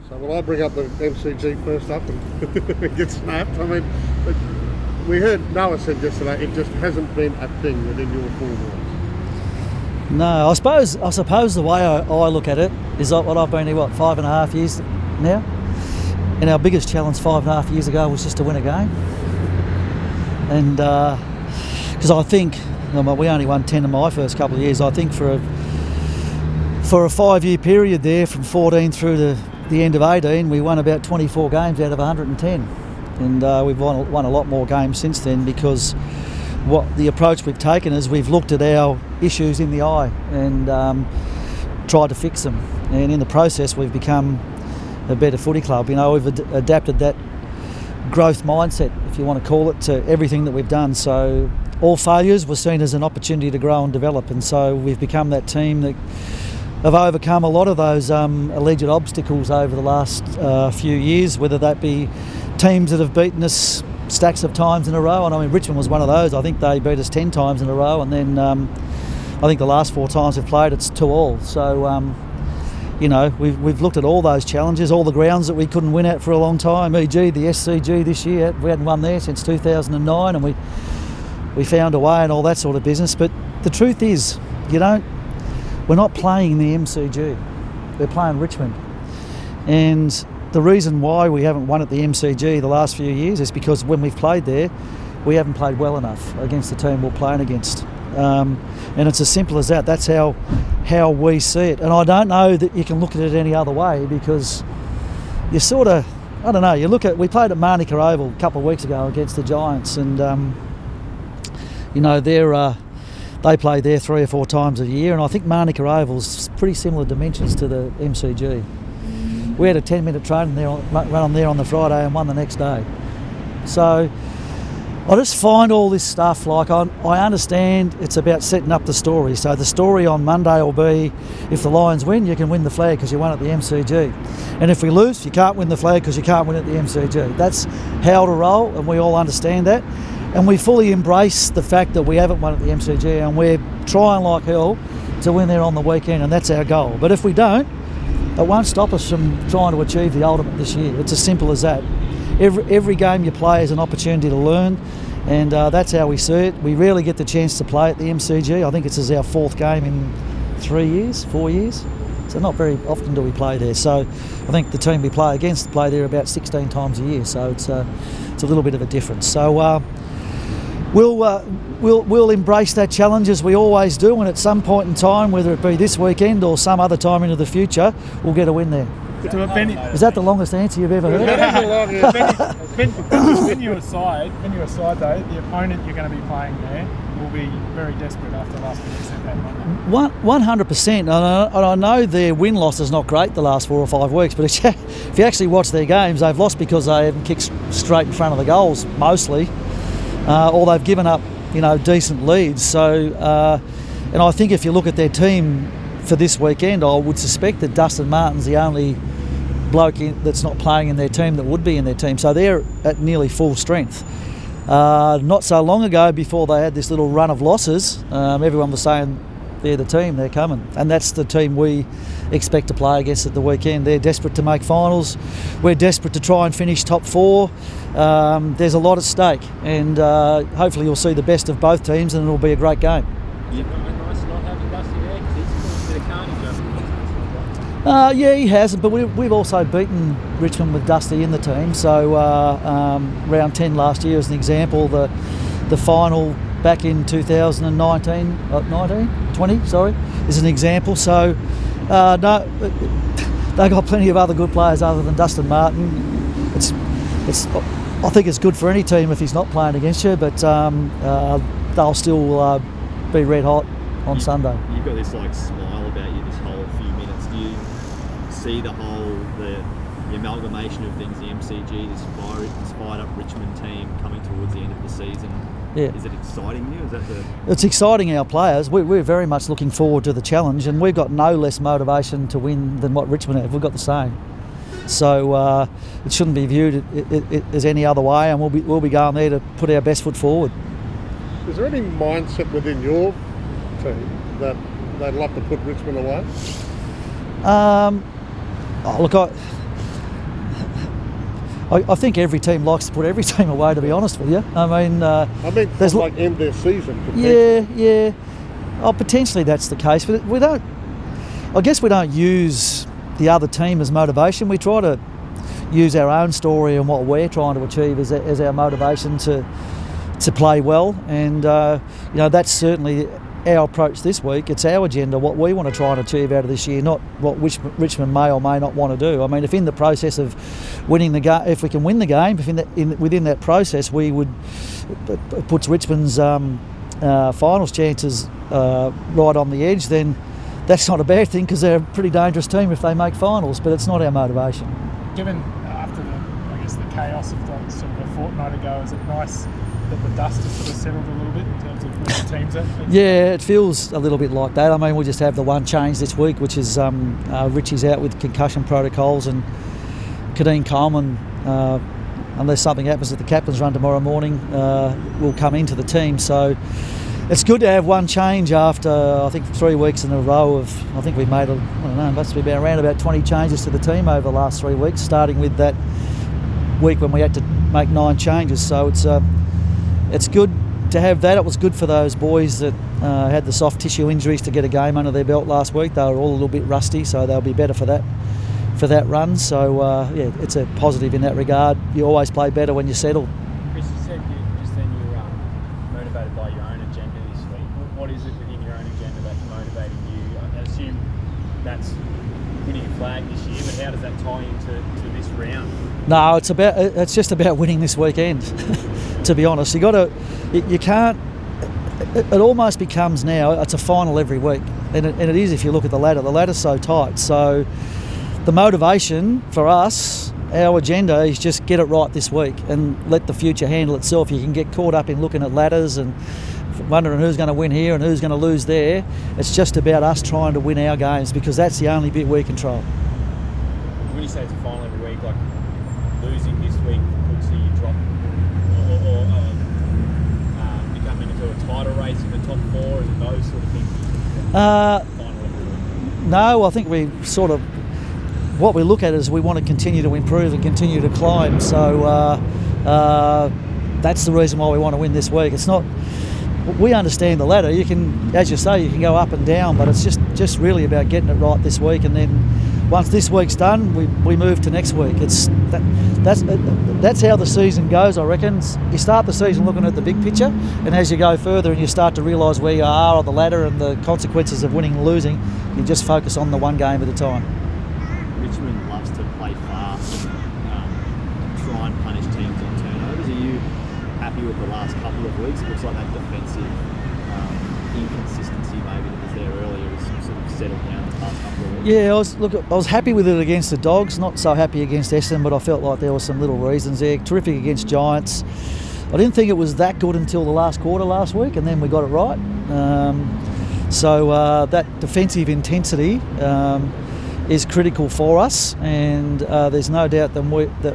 So will I bring up the MCG first up and get snapped? I mean, we heard Noah said yesterday it just hasn't been a thing within your forwards. No, I suppose the way I look at it is what I've been here, 5.5 years now? And our biggest challenge 5.5 years ago was just to win a game. And because I think, we only won 10 in my first couple of years. I think for a 5-year period there, from 14 through to the end of 18, we won about 24 games out of 110. And we've won a lot more games since then, because what the approach we've taken is we've looked at our issues in the eye and tried to fix them. And in the process, we've become a better footy club. We've adapted that growth mindset, if you want to call it, to everything that we've done. So all failures were seen as an opportunity to grow and develop, and so we've become that team that have overcome a lot of those alleged obstacles over the last few years, whether that be teams that have beaten us stacks of times in a row. And I mean, Richmond was one of those. I think they beat us 10 times in a row, and then I think the last 4 times we've played, it's 2-2. So we've looked at all those challenges, all the grounds that we couldn't win at for a long time, e.g. the SCG this year. We hadn't won there since 2009, and we found a way and all that sort of business. But the truth is, we're not playing in the MCG. We're playing Richmond. And the reason why we haven't won at the MCG the last few years is because when we've played there, we haven't played well enough against the team we're playing against. And it's as simple as that. That's how we see it. And I don't know that you can look at it any other way, because you sort of, I don't know, we played at Manuka Oval a couple of weeks ago against the Giants, and they play there 3 or 4 times a year, and I think Manuka Oval's pretty similar dimensions to the MCG. We had a 10-minute training there, run on there on the Friday, and won the next day. So I just find all this stuff, I understand it's about setting up the story. So the story on Monday will be, if the Lions win, you can win the flag because you won at the MCG. And if we lose, you can't win the flag because you can't win at the MCG. That's how to roll, and we all understand that. And we fully embrace the fact that we haven't won at the MCG, and we're trying like hell to win there on the weekend, and that's our goal. But if we don't, it won't stop us from trying to achieve the ultimate this year. It's as simple as that. Every game you play is an opportunity to learn, and that's how we see it. We rarely get the chance to play at the MCG. I think it's our 4th game in 4 years. So not very often do we play there. So I think the team we play against play there about 16 times a year. So it's a little bit of a difference. So we'll embrace that challenge as we always do, and at some point in time, whether it be this weekend or some other time into the future, we'll get a win there. Is that the longest answer you've ever heard? When you're aside though, the opponent you're going to be playing there will be very desperate after last week. 100%. And I know their win-loss is not great the last 4 or 5 weeks, but if you actually watch their games, they've lost because they haven't kicked straight in front of the goals, mostly. Or they've given up, decent leads. So, and I think if you look at their team for this weekend, I would suspect that Dustin Martin's the only bloke that's not playing in their team that would be in their team. So they're at nearly full strength. Not so long ago, before they had this little run of losses, everyone was saying they're the team, they're coming. And that's the team we expect to play against at the weekend. They're desperate to make finals. We're desperate to try and finish top 4. There's a lot at stake, and hopefully you'll see the best of both teams, and it'll be a great game. Is it nice not having Dusty there, because he's caused a bit of carnage Yeah, he has, but we've also beaten Richmond with Dusty in the team. So round 10 last year, as an example, the final back in 2019, 20, is an example. So no, they've got plenty of other good players other than Dustin Martin. I think it's good for any team if he's not playing against you, but they'll still be red hot on Sunday. You've got this smile about you this whole few minutes. Do you see the amalgamation of things, the MCG, this fired up Richmond team coming towards the end of the season? Yeah. Is it exciting you? It's exciting our players. We're very much looking forward to the challenge, and we've got no less motivation to win than what Richmond have. We've got the same. So it shouldn't be viewed as any other way, and we'll be going there to put our best foot forward. Is there any mindset within your team that they'd love to put Richmond away? I think every team likes to put every team away, to be honest with you. I mean, there's like end their season. yeah. Oh, potentially that's the case, but we don't. I guess we don't use the other team as motivation. We try to use our own story and what we're trying to achieve as our motivation to play well, and that's certainly our approach this week. It's our agenda, what we want to try and achieve out of this year, not what Richmond may or may not want to do. I mean, if in the process of winning the game, if we can win the game, if within that process we would puts Richmond's finals chances right on the edge, then that's not a bad thing, because they're a pretty dangerous team if they make finals. But it's not our motivation. Given after the chaos of sort of a fortnight ago, is it nice that the dust has sort of settled a little bit in terms of where the teams are? Yeah, it feels a little bit like that. I mean, we just have the one change this week, which is Richie's out with concussion protocols, and Kadeen Coleman, unless something happens at the captain's run tomorrow morning, will come into the team. So it's good to have one change after, I think, 3 weeks in a row of, I think we've made, must be around about 20 changes to the team over the last 3 weeks, starting with that week when we had to make 9 changes. So it's good to have that. It was good for those boys that had the soft tissue injuries to get a game under their belt last week. They were all a little bit rusty, so they'll be better for that run. So it's a positive in that regard. You always play better when you settle. Chris, you said just then you were motivated by your own agenda this week. What is it within your own agenda that's motivating you? I assume that's winning a flag this year, but how does that tie into this round? No, it's just about winning this weekend. To be honest, you can't. It almost becomes now, it's a final every week, and it is if you look at the ladder. The ladder's so tight. So the motivation for us, our agenda, is just get it right this week and let the future handle itself. You can get caught up in looking at ladders and wondering who's going to win here and who's going to lose there. It's just about us trying to win our games, because that's the only bit we control. When you say it's a final every week, like losing this week could see you drop or becoming into a title race in the top 4, and those sort of things? Final every week? No, I think we sort of, what we look at is we want to continue to improve and continue to climb. So that's the reason why we want to win this week. It's not, we understand the ladder. You can, as you say, you can go up and down, but it's just really about getting it right this week, and then once this week's done, we move to next week. That's how the season goes, I reckon. You start the season looking at the big picture, and as you go further and you start to realise where you are on the ladder and the consequences of winning and losing, you just focus on the one game at a time. Richmond loves to play fast and try and punish teams on turnovers. Are you happy with the last couple of weeks? It looks like that defensive inconsistency maybe that was there earlier has sort of settled down the past couple of weeks. Yeah, I was happy with it against the Dogs, not so happy against Essendon, but I felt like there were some little reasons there. Terrific against Giants. I didn't think it was that good until the last quarter last week, and then we got it right. So that defensive intensity is critical for us, and there's no doubt that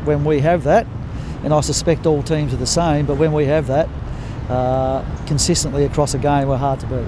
when we have that, and I suspect all teams are the same, but when we have that consistently across a game, we're hard to beat.